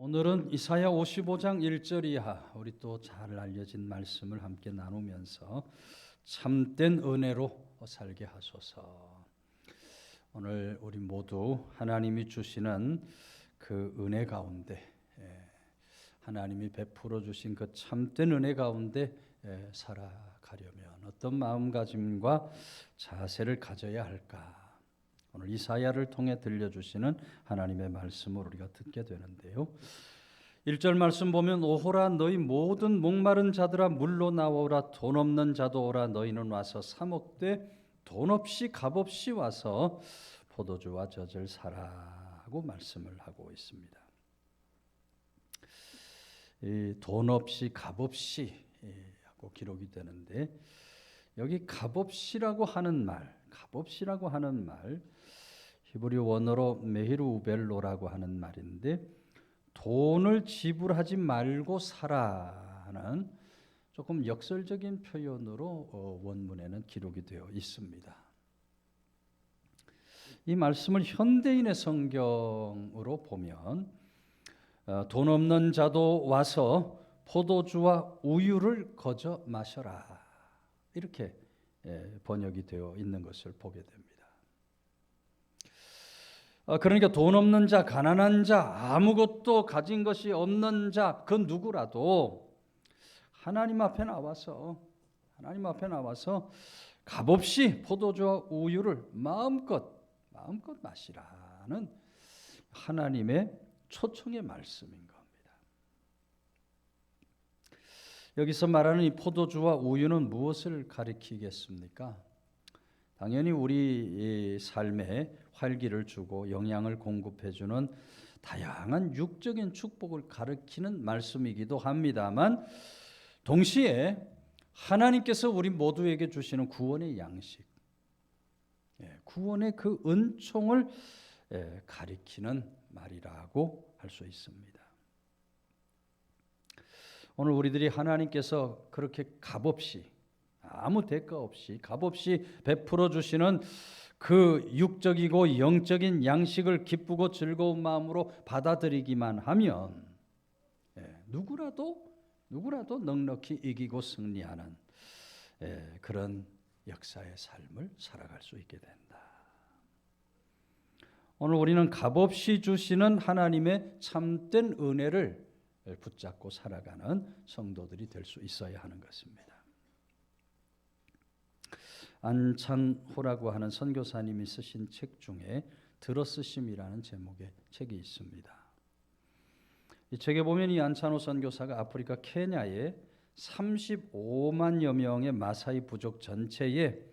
오늘은 이사야 55장 1절 이하 우리 또 잘 알려진 말씀을 함께 나누면서 참된 은혜로 살게 하소서. 오늘 우리 모두 하나님이 주시는 그 은혜 가운데 하나님이 베풀어 주신 그 참된 은혜 가운데 살아가려면 어떤 마음가짐과 자세를 가져야 할까? 오늘 이사야를 통해 들려주시는 하나님의 말씀을 우리가 듣게 되는데요. 1절 말씀 보면 오호라 너희 모든 목마른 자들아 물로 나오라 돈 없는 자도 오라 너희는 와서 사 먹되 돈 없이 값 없이 와서 포도주와 젖을 사라 하고 말씀을 하고 있습니다. 이 돈 없이 값 없이 하고 기록이 되는데 여기 값 없이라고 하는 말 히브리 원어로 메히르우벨로라고 하는 말인데 돈을 지불하지 말고 살아라는 조금 역설적인 표현으로 원문에는 기록이 되어 있습니다. 이 말씀을 현대인의 성경으로 보면 돈 없는 자도 와서 포도주와 우유를 거저 마셔라 이렇게 번역이 되어 있는 것을 보게 됩니다. 그러니까 돈 없는 자, 가난한 자, 아무것도 가진 것이 없는 자, 그 누구라도 하나님 앞에 나와서 값없이 포도주와 우유를 마음껏 마시라는 하나님의 초청의 말씀인 겁니다. 여기서 말하는 이 포도주와 우유는 무엇을 가리키겠습니까? 당연히 우리 삶에 활기를 주고 영양을 공급해주는 다양한 육적인 축복을 가리키는 말씀이기도 합니다만 동시에 하나님께서 우리 모두에게 주시는 구원의 양식, 구원의 그 은총을 가리키는 말이라고 할 수 있습니다. 오늘 우리들이 하나님께서 그렇게 값없이 아무 대가 없이 값없이 베풀어 주시는 그 육적이고 영적인 양식을 기쁘고 즐거운 마음으로 받아들이기만 하면 누구라도 넉넉히 이기고 승리하는 그런 역사의 삶을 살아갈 수 있게 된다. 오늘 우리는 값없이 주시는 하나님의 참된 은혜를 붙잡고 살아가는 성도들이 될 수 있어야 하는 것입니다. 안찬호라고 하는 선교사님이 쓰신 책 중에 들어쓰심이라는 제목의 책이 있습니다. 이 책에 보면 이 안찬호 선교사가 아프리카 케냐에 35만여 명의 마사이 부족 전체의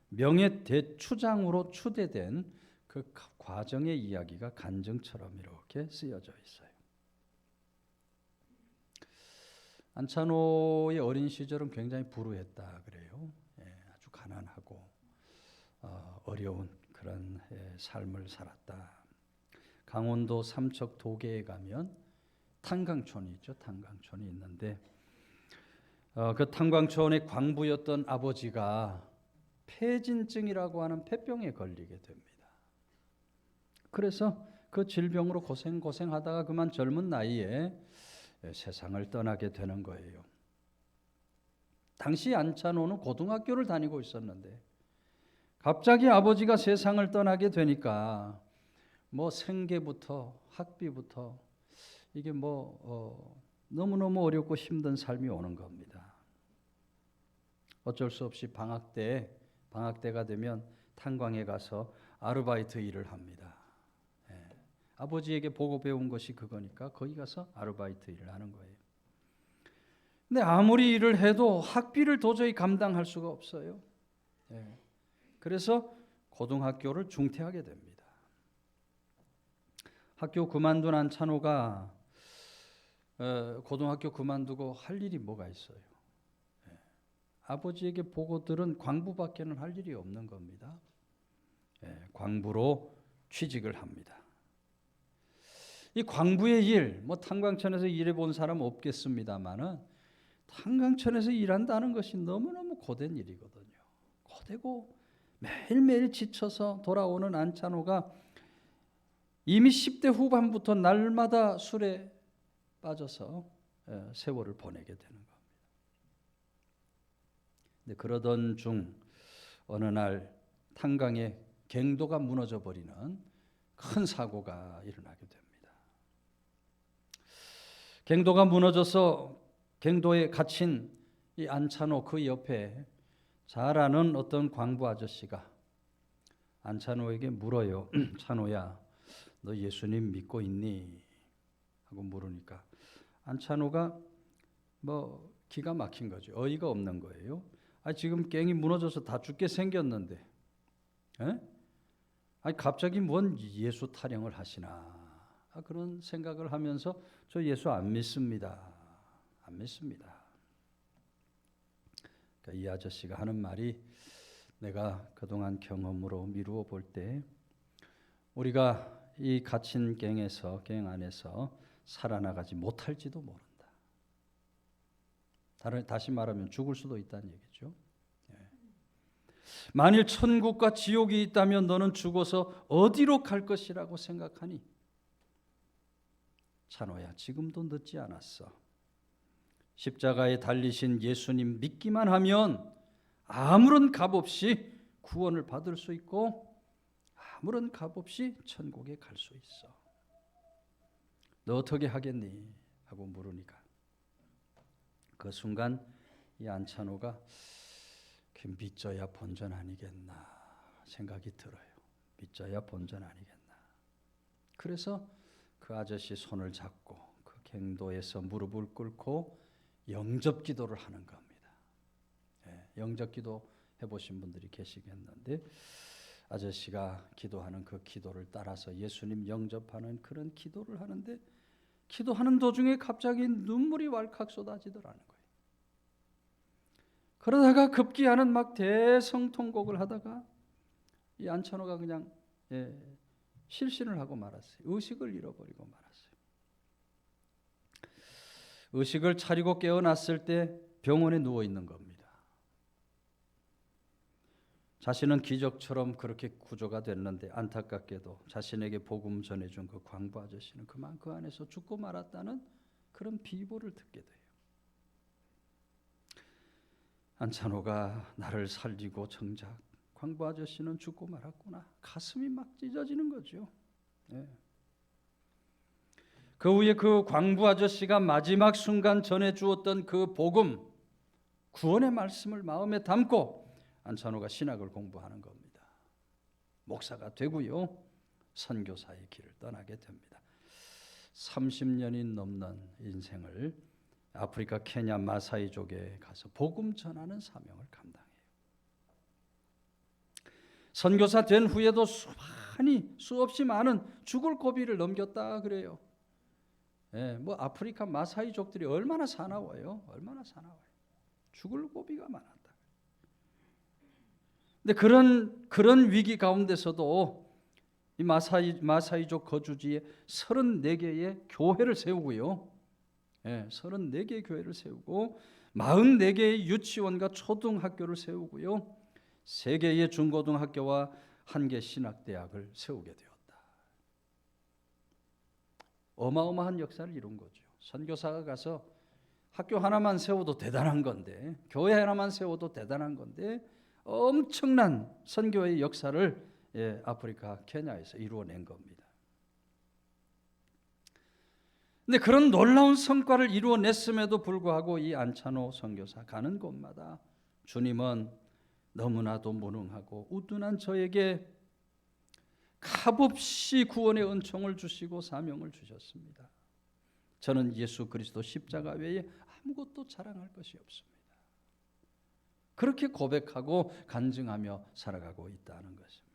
명예 대추장으로 추대된 그 과정의 이야기가 간증처럼 이렇게 쓰여져 있어요. 안찬호의 어린 시절은 굉장히 불우했다 그래요. 아주 가난하고 어려운 그런 삶을 살았다. 강원도 삼척 도계에 가면 탄광촌이 있죠. 탄광촌이 있는데 그 탄광촌의 광부였던 아버지가 폐진증이라고 하는 폐병에 걸리게 됩니다. 그래서 그 질병으로 고생하다가 그만 젊은 나이에 세상을 떠나게 되는 거예요. 당시 안찬호는 고등학교를 다니고 있었는데 갑자기 아버지가 세상을 떠나게 되니까 뭐 생계부터 학비부터 이게 너무너무 어렵고 힘든 삶이 오는 겁니다. 어쩔 수 없이 방학 때가 되면 탄광에 가서 아르바이트 일을 합니다. 아버지에게 보고 배운 것이 그거니까 거기 가서 아르바이트 일을 하는 거예요. 근데 아무리 일을 해도 학비를 도저히 감당할 수가 없어요. 그래서 고등학교를 중퇴하게 됩니다. 학교 그만둔 안찬호가 고등학교 그만두고 할 일이 뭐가 있어요? 아버지에게 보고 들은 광부밖에는 할 일이 없는 겁니다. 광부로 취직을 합니다. 이 광부의 일, 탄광촌에서 일해본 사람 없겠습니다만은 탄광촌에서 일한다는 것이 너무너무 고된 일이거든요. 고되고 매일매일 지쳐서 돌아오는 안찬호가 이미 10대 후반부터 날마다 술에 빠져서 세월을 보내게 되는 겁니다. 근데 그러던 중 어느 날 탄강에 갱도가 무너져 버리는 큰 사고가 일어나게 됩니다. 갱도가 무너져서 갱도에 갇힌 이 안찬호 그 옆에 잘 아는 어떤 광부 아저씨가 안찬호에게 물어요. 찬호야, 너 예수님 믿고 있니? 하고 물으니까 안찬호가 뭐 기가 막힌 거죠. 어이가 없는 거예요. 지금 갱이 무너져서 다 죽게 생겼는데, 갑자기 뭔 예수 타령을 하시나? 그런 생각을 하면서 저 예수 안 믿습니다. 안 믿습니다. 그러니까 이 아저씨가 하는 말이 내가 그동안 경험으로 미루어 볼 때 우리가 이 갇힌 갱 안에서 살아나가지 못할지도 모른다. 다시 말하면 죽을 수도 있다는 얘기죠. 만일 천국과 지옥이 있다면 너는 죽어서 어디로 갈 것이라고 생각하니? 찬호야, 지금도 늦지 않았어. 십자가에 달리신 예수님 믿기만 하면 아무런 값 없이 구원을 받을 수 있고 아무런 값 없이 천국에 갈 수 있어. 너 어떻게 하겠니? 하고 물으니까 그 순간 이 안찬호가 믿져야 본전 아니겠나 생각이 들어요. 믿져야 본전 아니겠나. 그래서 그 아저씨 손을 잡고 그 갱도에서 무릎을 꿇고 영접 기도를 하는 겁니다. 영접 기도 해보신 분들이 계시겠는데 아저씨가 기도하는 그 기도를 따라서 예수님 영접하는 그런 기도를 하는데 기도하는 도중에 갑자기 눈물이 왈칵 쏟아지더라는 거예요. 그러다가 급기야는 막 대성통곡을 하다가 이 안찬호가 그냥 실신을 하고 말았어요. 의식을 잃어버리고 말았어요. 의식을 차리고 깨어났을 때 병원에 누워 있는 겁니다. 자신은 기적처럼 그렇게 구조가 됐는데 안타깝게도 자신에게 복음 전해준 그 광부 아저씨는 그만 그 안에서 죽고 말았다는 그런 비보를 듣게 돼요. 안찬호가 나를 살리고 정작 광부 아저씨는 죽고 말았구나. 가슴이 막 찢어지는 거죠. 그 후에 그 광부 아저씨가 마지막 순간 전해주었던 그 복음, 구원의 말씀을 마음에 담고 안찬호가 신학을 공부하는 겁니다. 목사가 되고요. 선교사의 길을 떠나게 됩니다. 30년이 넘는 인생을 아프리카 케냐 마사이족에 가서 복음 전하는 사명을 감당해요. 선교사 된 후에도 수없이 많은 죽을 고비를 넘겼다 그래요. 뭐 아프리카 마사이족들이 얼마나 사나워요. 얼마나 사나워요. 죽을 고비가 많았다. 근데 그런 위기 가운데서도 이 마사이족 거주지에 34개의 교회를 세우고요. 34개의 교회를 세우고 44개의 유치원과 초등학교를 세우고요. 3개의 중고등학교와 1개 신학대학을 세우게 되었다. 어마어마한 역사를 이룬 거죠. 선교사가 가서 학교 하나만 세워도 대단한 건데, 교회 하나만 세워도 대단한 건데 엄청난 선교의 역사를 아프리카 케냐에서 이루어낸 겁니다. 근데 그런 놀라운 성과를 이루어냈음에도 불구하고 이 안찬호 선교사 가는 곳마다 주님은 너무나도 무능하고 우둔한 저에게 값없이 구원의 은총을 주시고 사명을 주셨습니다. 저는 예수 그리스도 십자가 외에 아무것도 자랑할 것이 없습니다. 그렇게 고백하고 간증하며 살아가고 있다는 것입니다.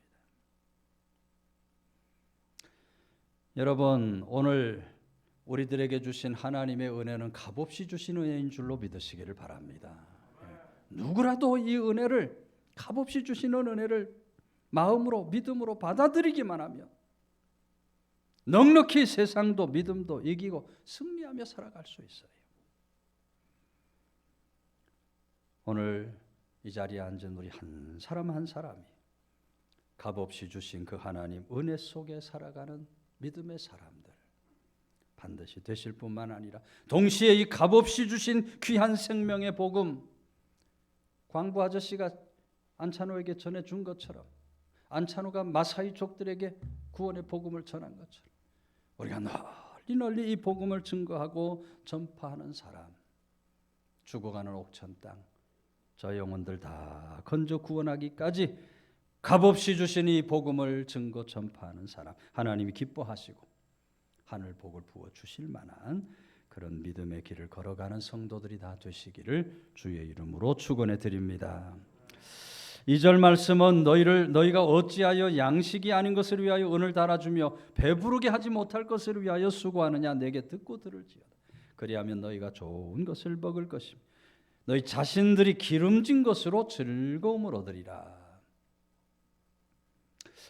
여러분, 오늘 우리들에게 주신 하나님의 은혜는 값없이 주신 은혜인 줄로 믿으시기를 바랍니다. 누구라도 이 은혜를, 값없이 주시는 은혜를 마음으로 믿음으로 받아들이기만 하면 넉넉히 세상도 믿음도 이기고 승리하며 살아갈 수 있어요. 오늘 이 자리에 앉은 우리 한 사람 한 사람이 값없이 주신 그 하나님 은혜 속에 살아가는 믿음의 사람들, 반드시 되실 뿐만 아니라 동시에 이 값없이 주신 귀한 생명의 복음, 광부 아저씨가 안찬호에게 전해준 것처럼, 안찬호가 마사이족들에게 구원의 복음을 전한 것처럼 우리가 널리 이 복음을 증거하고 전파하는 사람, 죽어가는 옥천 땅, 저 영혼들 다 건져 구원하기까지 값없이 주신 이 복음을 증거 전파하는 사람, 하나님이 기뻐하시고 하늘 복을 부어 주실 만한 그런 믿음의 길을 걸어가는 성도들이 다 되시기를 주의 이름으로 축원해 드립니다. 2절 말씀은 너희가 어찌하여 양식이 아닌 것을 위하여 은을 달아주며 배부르게 하지 못할 것을 위하여 수고하느냐. 내게 듣고 들을지어다. 그리하면 너희가 좋은 것을 먹을 것이며 너희 자신들이 기름진 것으로 즐거움을 얻으리라.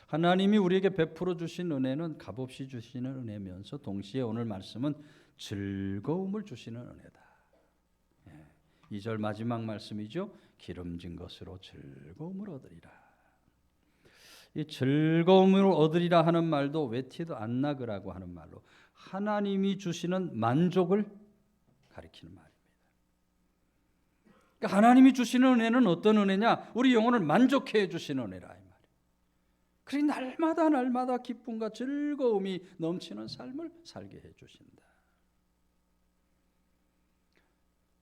하나님이 우리에게 베풀어 주신 은혜는 값없이 주시는 은혜면서 동시에 오늘 말씀은 즐거움을 주시는 은혜다. 2절 마지막 말씀이죠. 기름진 것으로 즐거움을 얻으리라. 이 즐거움을 얻으리라 하는 말도 웨티드 안나그라고 하는 말로 하나님이 주시는 만족을 가리키는 말입니다. 그러니까 하나님이 주시는 은혜는 어떤 은혜냐? 우리 영혼을 만족해 해 주시는 은혜라 이 말이에요. 그리 날마다 기쁨과 즐거움이 넘치는 삶을 살게 해 주신다.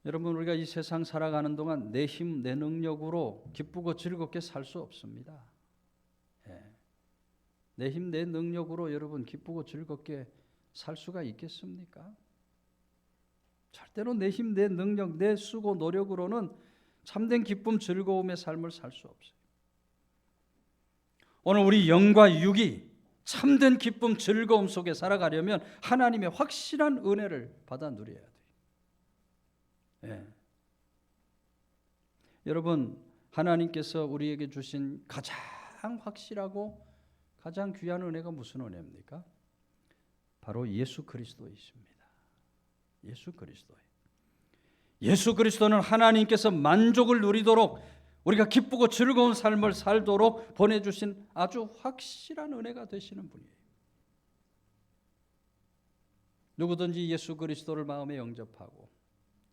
여러분, 우리가 이 세상 살아가는 동안 내 힘, 내 능력으로 기쁘고 즐겁게 살 수 없습니다. 내 힘, 내 능력으로 여러분 기쁘고 즐겁게 살 수가 있겠습니까? 절대로 내 힘, 내 능력, 내 수고, 노력으로는 참된 기쁨, 즐거움의 삶을 살 수 없어요. 오늘 우리 영과 육이 참된 기쁨, 즐거움 속에 살아가려면 하나님의 확실한 은혜를 받아 누려야 돼요. 여러분, 하나님께서 우리에게 주신 가장 확실하고 가장 귀한 은혜가 무슨 은혜입니까? 바로 예수 그리스도이십니다. 예수 그리스도예요. 예수 그리스도는 하나님께서 만족을 누리도록 우리가 기쁘고 즐거운 삶을 살도록 보내주신 아주 확실한 은혜가 되시는 분이에요. 누구든지 예수 그리스도를 마음에 영접하고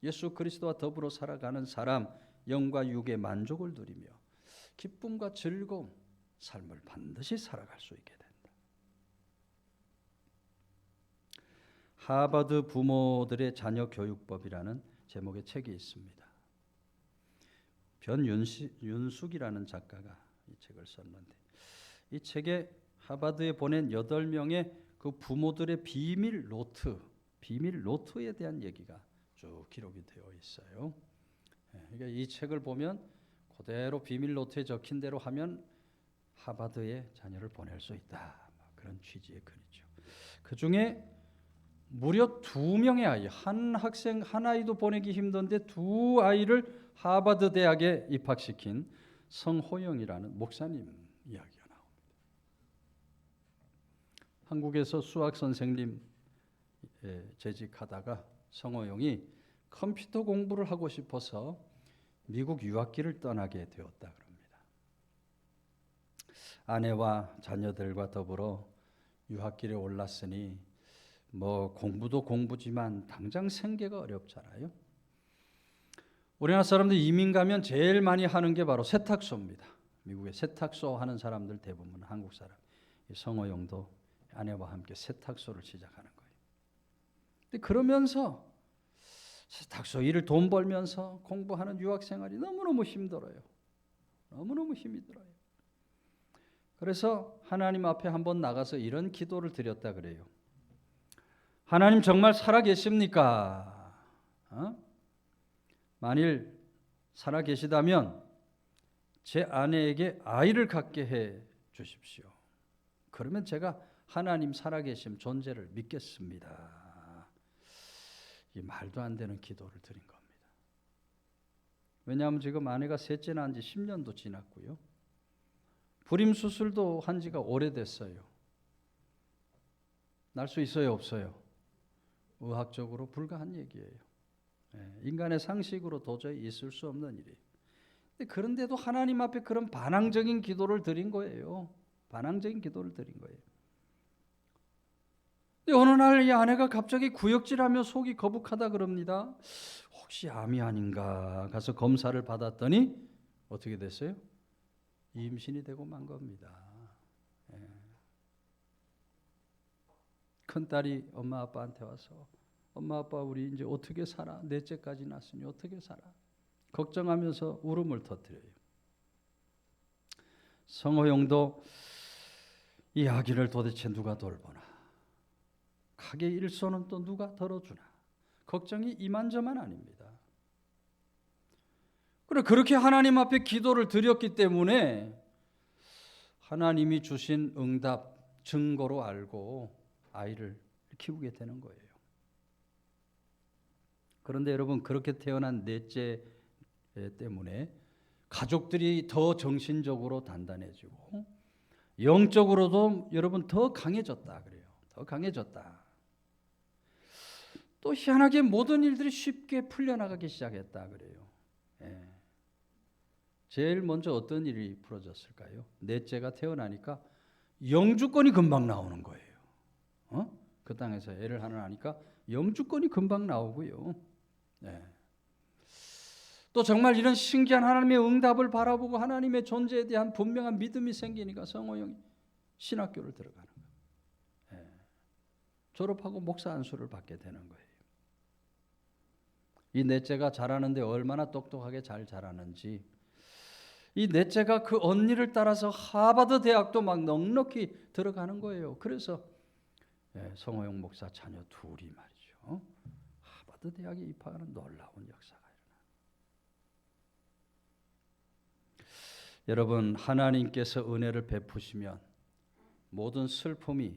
예수 그리스도와 더불어 살아가는 사람, 영과 육의 만족을 누리며 기쁨과 즐거움, 삶을 반드시 살아갈 수 있게 된다. 하버드 부모들의 자녀 교육법이라는 제목의 책이 있습니다. 변윤숙이라는 작가가 이 책을 썼는데 이 책에 하버드에 보낸 8명의 그 부모들의 비밀 노트에 대한 얘기가 쭉 기록이 되어 있어요. 그러니까 이 책을 보면 그대로 비밀 노트에 적힌 대로 하면 하버드에 자녀를 보낼 수 있다. 그런 취지의 글이죠. 그 중에 무려 2명의 아이, 한 학생 한 아이도 보내기 힘든데 2아이를 하버드 대학에 입학시킨 성호영이라는 목사님 이야기가 나옵니다. 한국에서 수학 선생님 재직하다가 성호영이 컴퓨터 공부를 하고 싶어서 미국 유학길을 떠나게 되었다 그럽니다. 아내와 자녀들과 더불어 유학길에 올랐으니 공부도 공부지만 당장 생계가 어렵잖아요. 우리나라 사람들 이민 가면 제일 많이 하는 게 바로 세탁소입니다. 미국에 세탁소 하는 사람들 대부분 한국 사람. 성호영도 아내와 함께 세탁소를 시작하는 거예요. 근데 그러면서 세탁소 일을 돈 벌면서 공부하는 유학 생활이 너무너무 힘들어요. 너무너무 힘이 들어요. 그래서 하나님 앞에 한번 나가서 이런 기도를 드렸다 그래요. 하나님 정말 살아계십니까? 만일 살아계시다면 제 아내에게 아이를 갖게 해 주십시오. 그러면 제가 하나님 살아계심 존재를 믿겠습니다. 이 말도 안 되는 기도를 드린 겁니다. 왜냐하면 지금 아내가 셋째 난 지 10년도 지났고요. 불임 수술도 한 지가 오래됐어요. 날 수 있어요, 없어요? 의학적으로 불가한 얘기예요. 인간의 상식으로 도저히 있을 수 없는 일이에요. 그런데도 하나님 앞에 그런 반항적인 기도를 드린 거예요. 반항적인 기도를 드린 거예요. 근데 어느 날 이 아내가 갑자기 구역질하며 속이 거북하다 그럽니다. 혹시 암이 아닌가 가서 검사를 받았더니 어떻게 됐어요? 임신이 되고 만 겁니다. 큰딸이 엄마 아빠한테 와서 엄마 아빠 우리 이제 어떻게 살아? 넷째까지 낳았으니 어떻게 살아? 걱정하면서 울음을 터뜨려요. 성호용도 이 아기를 도대체 누가 돌보나? 가게 일손은 또 누가 덜어주나? 걱정이 이만저만 아닙니다. 그래 그렇게 하나님 앞에 기도를 드렸기 때문에 하나님이 주신 응답 증거로 알고 아이를 키우게 되는 거예요. 그런데 여러분 그렇게 태어난 넷째 때문에 가족들이 더 정신적으로 단단해지고 영적으로도 여러분 더 강해졌다 그래요. 더 강해졌다. 또 희한하게 모든 일들이 쉽게 풀려나가기 시작했다 그래요. 예. 제일 먼저 어떤 일이 풀어졌을까요? 넷째가 태어나니까 영주권이 금방 나오는 거예요. 그 땅에서 애를 하나 하니까 영주권이 금방 나오고요. 네. 또 정말 이런 신기한 하나님의 응답을 바라보고 하나님의 존재에 대한 분명한 믿음이 생기니까 성호영이 신학교를 들어가는 거예요. 네. 졸업하고 목사 안수를 받게 되는 거예요. 이 넷째가 자라는데 얼마나 똑똑하게 잘 자라는지 이 넷째가 그 언니를 따라서 하버드 대학도 막 넉넉히 들어가는 거예요. 그래서 성호영 목사 자녀 둘이 말이죠. 하버드 대학에 입학하는 놀라운 역사가 일어나요. 여러분 하나님께서 은혜를 베푸시면 모든 슬픔이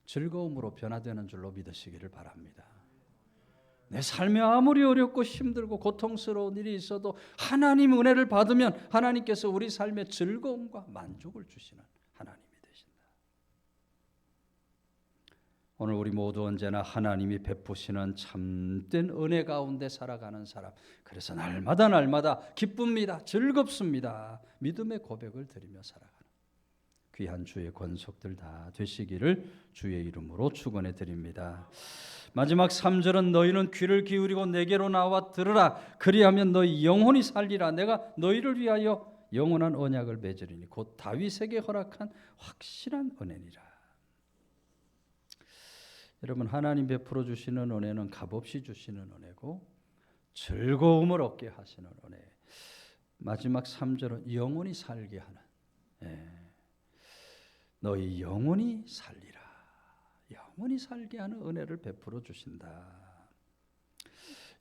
즐거움으로 변화되는 줄로 믿으시기를 바랍니다. 내 삶이 아무리 어렵고 힘들고 고통스러운 일이 있어도 하나님 은혜를 받으면 하나님께서 우리 삶에 즐거움과 만족을 주시는 하나님이 되신다. 오늘 우리 모두 언제나 하나님이 베푸시는 참된 은혜 가운데 살아가는 사람, 그래서 날마다 기쁩니다. 즐겁습니다. 믿음의 고백을 드리며 살아가는 귀한 주의 권속들 다 되시기를 주의 이름으로 축원해 드립니다. 마지막 3절은 너희는 귀를 기울이고 내게로 나와 들으라. 그리하면 너희 영혼이 살리라. 내가 너희를 위하여 영원한 언약을 맺으리니 곧 다윗에게 허락한 확실한 은혜니라. 여러분 하나님 베풀어 주시는 은혜는 값없이 주시는 은혜고 즐거움을 얻게 하시는 은혜. 마지막 3절은 영원히 살게 하는 너희 영원히 살리라. 영원히 살게 하는 은혜를 베풀어 주신다.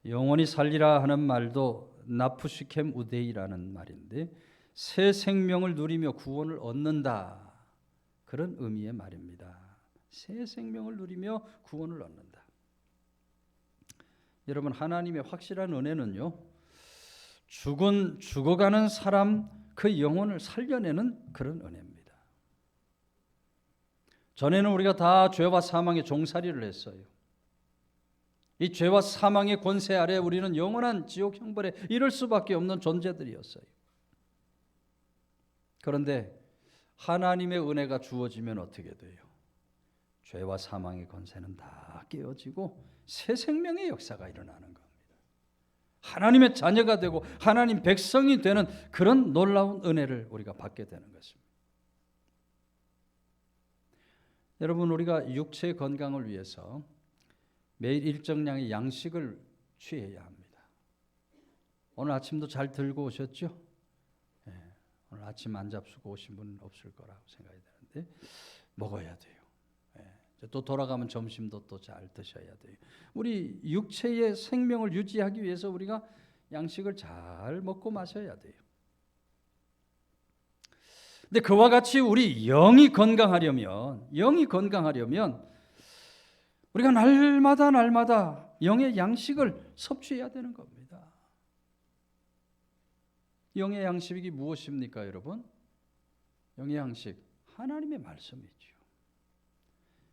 영원히 살리라 하는 말도 나프시켐 우데이라는 말인데 새 생명을 누리며 구원을 얻는다. 그런 의미의 말입니다. 새 생명을 누리며 구원을 얻는다. 여러분 하나님의 확실한 은혜는요. 죽어가는 사람 그 영혼을 살려내는 그런 은혜입니다. 전에는 우리가 다 죄와 사망의 종살이를 했어요. 이 죄와 사망의 권세 아래 우리는 영원한 지옥 형벌에 이를 수밖에 없는 존재들이었어요. 그런데 하나님의 은혜가 주어지면 어떻게 돼요? 죄와 사망의 권세는 다 깨어지고 새 생명의 역사가 일어나는 겁니다. 하나님의 자녀가 되고 하나님 백성이 되는 그런 놀라운 은혜를 우리가 받게 되는 것입니다. 여러분 우리가 육체의 건강을 위해서 매일 일정량의 양식을 취해야 합니다. 오늘 아침도 잘 들고 오셨죠? 오늘 아침 안 잡수고 오신 분은 없을 거라고 생각이 되는데 먹어야 돼요. 또 돌아가면 점심도 또 잘 드셔야 돼요. 우리 육체의 생명을 유지하기 위해서 우리가 양식을 잘 먹고 마셔야 돼요. 근데 그와 같이 우리 영이 건강하려면 우리가 날마다 영의 양식을 섭취해야 되는 겁니다. 영의 양식이 무엇입니까, 여러분? 영의 양식, 하나님의 말씀이죠.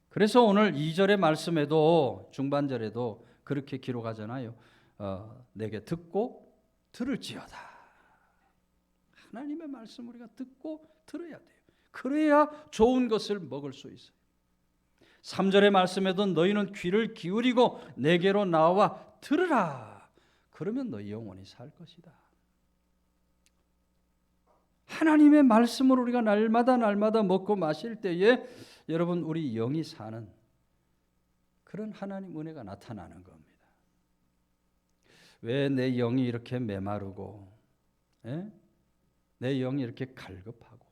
그래서 오늘 2절의 말씀에도 중반절에도 그렇게 기록하잖아요. 내게 듣고 들을지어다. 하나님의 말씀 우리가 듣고 들어야 돼요. 그래야 좋은 것을 먹을 수 있어요. 3절의 말씀에도 너희는 귀를 기울이고 내게로 나와 들으라. 그러면 너희 영혼이 살 것이다. 하나님의 말씀을 우리가 날마다 먹고 마실 때에 여러분 우리 영이 사는 그런 하나님 은혜가 나타나는 겁니다. 왜 내 영이 이렇게 메마르고 내 영이 이렇게 갈급하고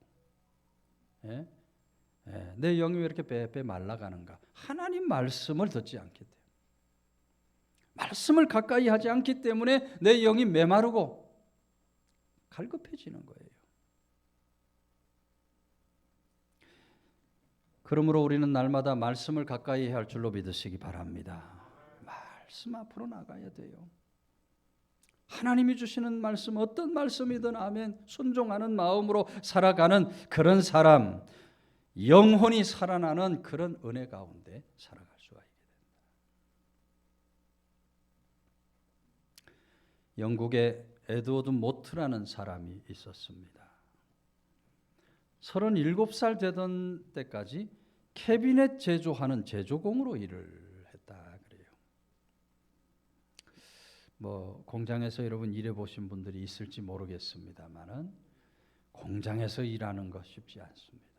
내 영이 왜 이렇게 빼빼 말라가는가? 하나님 말씀을 듣지 않기 때문에, 말씀을 가까이 하지 않기 때문에 내 영이 메마르고 갈급해지는 거예요. 그러므로 우리는 날마다 말씀을 가까이 할 줄로 믿으시기 바랍니다. 말씀 앞으로 나가야 돼요. 하나님이 주시는 말씀, 어떤 말씀이든 아멘 순종하는 마음으로 살아가는 그런 사람, 영혼이 살아나는 그런 은혜 가운데 살아갈 수가 있게 됩니다. 영국에 에드워드 모트라는 사람이 있었습니다. 37살 되던 때까지 캐비넷 제조하는 제조공으로 일을 했다 그래요. 공장에서 여러분 일해보신 분들이 있을지 모르겠습니다만은 공장에서 일하는 거 쉽지 않습니다.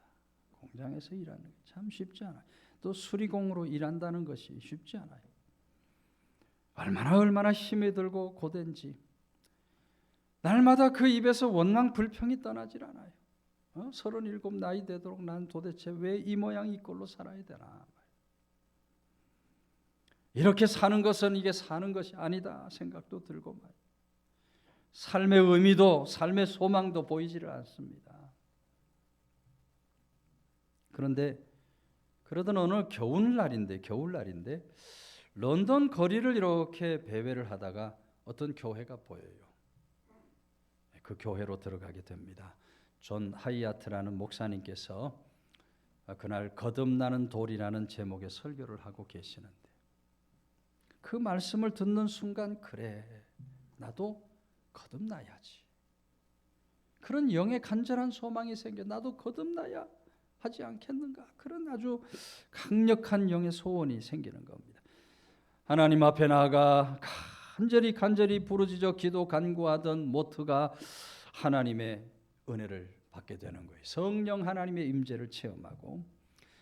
공장에서 일하는 게 참 쉽지 않아요. 또 수리공으로 일한다는 것이 쉽지 않아요. 얼마나 힘이 들고 고된지 날마다 그 입에서 원망 불평이 떠나질 않아요. 37 나이 되도록 난 도대체 왜 이 모양 이 꼴로 살아야 되나? 이렇게 사는 것은 이게 사는 것이 아니다 생각도 들고 말이에요. 삶의 의미도 삶의 소망도 보이지를 않습니다. 그런데 그러던 어느 겨울날인데 런던 거리를 이렇게 배회를 하다가 어떤 교회가 보여요. 그 교회로 들어가게 됩니다. 존 하이아트라는 목사님께서 그날 거듭나는 돌이라는 제목의 설교를 하고 계시는데 그 말씀을 듣는 순간 그래 나도 거듭나야지. 그런 영의 간절한 소망이 생겨 나도 거듭나야 하지 않겠는가. 그런 아주 강력한 영의 소원이 생기는 겁니다. 하나님 앞에 나아가 간절히 부르짖어 기도 간구하던 모트가 하나님의 은혜를 받게 되는 거예요. 성령 하나님의 임재를 체험하고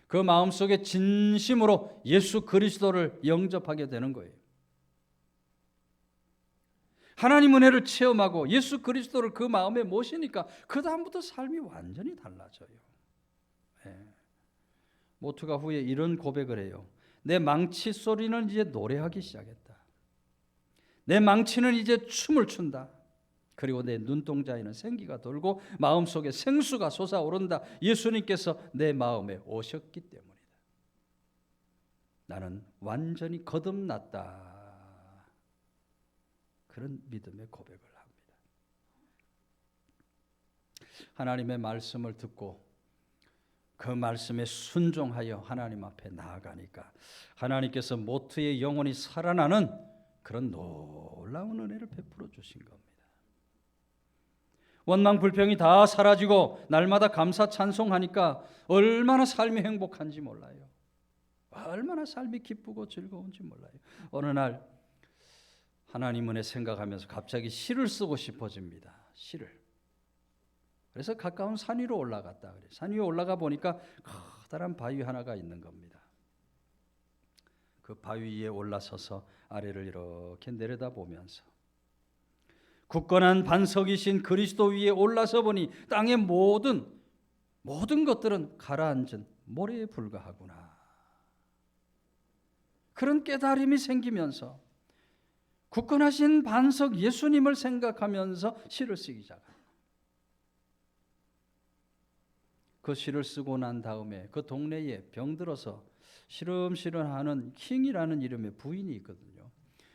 그 마음속에 진심으로 예수 그리스도를 영접하게 되는 거예요. 하나님 은혜를 체험하고 예수 그리스도를 그 마음에 모시니까 그 다음부터 삶이 완전히 달라져요. 모트가 후에 이런 고백을 해요. 내 망치 소리는 이제 노래하기 시작했다. 내 망치는 이제 춤을 춘다. 그리고 내 눈동자에는 생기가 돌고 마음속에 생수가 솟아오른다. 예수님께서 내 마음에 오셨기 때문이다. 나는 완전히 거듭났다. 그런 믿음의 고백을 합니다. 하나님의 말씀을 듣고 그 말씀에 순종하여 하나님 앞에 나아가니까 하나님께서 모트의 영혼이 살아나는 그런 놀라운 은혜를 베풀어 주신 겁니다. 원망 불평이 다 사라지고 날마다 감사 찬송하니까 얼마나 삶이 행복한지 몰라요. 얼마나 삶이 기쁘고 즐거운지 몰라요. 어느 날 하나님 은혜 생각하면서 갑자기 시를 쓰고 싶어집니다. 시를. 그래서 가까운 산 위로 올라갔다 그래요. 산 위에 올라가 보니까 커다란 바위 하나가 있는 겁니다. 그 바위 위에 올라서서 아래를 이렇게 내려다보면서 굳건한 반석이신 그리스도 위에 올라서 보니 땅의 모든 것들은 가라앉은 모래에 불과하구나. 그런 깨달음이 생기면서 굳건하신 반석 예수님을 생각하면서 시를 쓰기 시작합니다. 그 시를 쓰고 난 다음에 그 동네에 병들어서 시름시름하는 킹이라는 이름의 부인이 있거든요.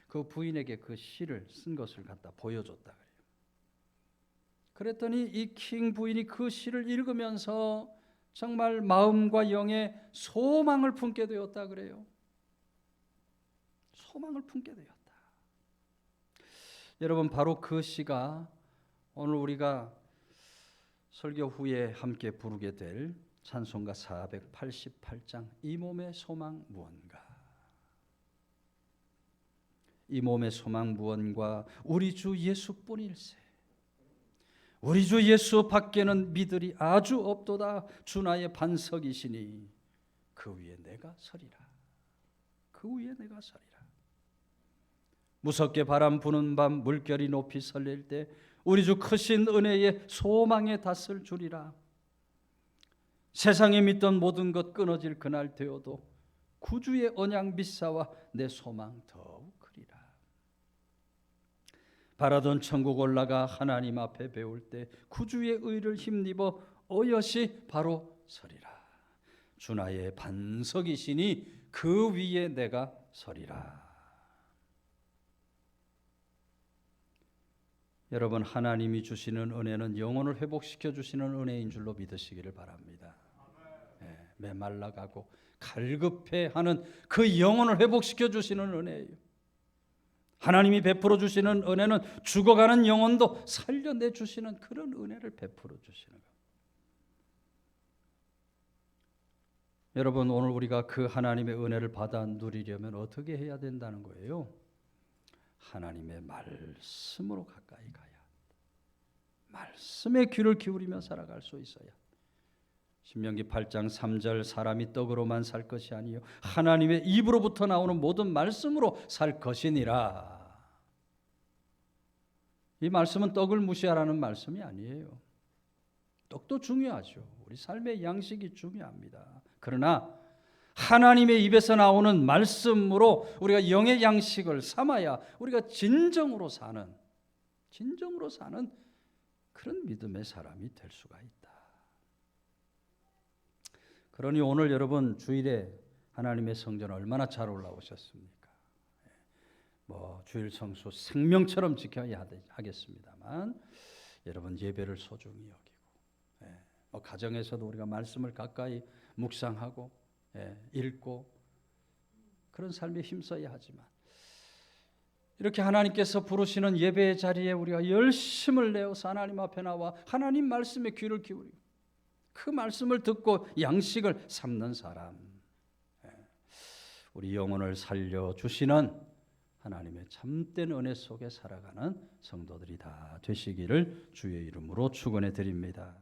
그 부인에게 그 시를 쓴 것을 갖다 보여줬다 그래요. 그랬더니 이 킹 부인이 그 시를 읽으면서 정말 마음과 영에 소망을 품게 되었다 그래요. 소망을 품게 되었다. 여러분 바로 그 시가 오늘 우리가 설교 후에 함께 부르게 될 찬송가 488장 이 몸의 소망 무언가. 이 몸의 소망 무언가 우리 주 예수뿐일세. 우리 주 예수 밖에는 믿으리 아주 없도다. 주 나의 반석이시니 그 위에 내가 서리라. 그 위에 내가 서리라. 무섭게 바람 부는 밤 물결이 높이 설릴 때 우리 주 크신 은혜의 소망에 닿을 주리라. 세상에 믿던 모든 것 끊어질 그날 되어도 구주의 언약 믿사와 내 소망 더욱 크리라. 바라던 천국 올라가 하나님 앞에 배울 때 구주의 의를 힘입어 어여시 바로 서리라. 주 나의 반석이시니 그 위에 내가 서리라. 여러분, 하나님이 주시는 은혜는 영혼을 회복시켜 주시는 은혜인 줄로 믿으시기를 바랍니다. 메말라가고 갈급해하는 그 영혼을 회복시켜 주시는 은혜예요. 하나님이 베풀어 주시는 은혜는 죽어가는 영혼도 살려내 주시는 그런 은혜를 베풀어 주시는 겁니다. 여러분, 오늘 우리가 그 하나님의 은혜를 받아 누리려면 어떻게 해야 된다는 거예요? 하나님의 말씀으로 가까이 가야 합니다. 말씀에 귀를 기울이며 살아갈 수 있어야. 신명기 8장 3절 사람이 떡으로만 살 것이 아니요 하나님의 입으로부터 나오는 모든 말씀으로 살 것이니라. 이 말씀은 떡을 무시하라는 말씀이 아니에요. 떡도 중요하죠. 우리 삶의 양식이 중요합니다. 그러나 하나님의 입에서 나오는 말씀으로 우리가 영의 양식을 삼아야 우리가 진정으로 사는 그런 믿음의 사람이 될 수가 있다. 그러니 오늘 여러분 주일에 하나님의 성전 얼마나 잘 올라오셨습니까? 주일 성수 생명처럼 지켜야 하겠습니다만 여러분 예배를 소중히 여기고 가정에서도 우리가 말씀을 가까이 묵상하고 읽고 그런 삶에 힘써야 하지만 이렇게 하나님께서 부르시는 예배의 자리에 우리가 열심을 내어서 하나님 앞에 나와 하나님 말씀에 귀를 기울이고 그 말씀을 듣고 양식을 삼는 사람, 우리 영혼을 살려주시는 하나님의 참된 은혜 속에 살아가는 성도들이 다 되시기를 주의 이름으로 축원해 드립니다.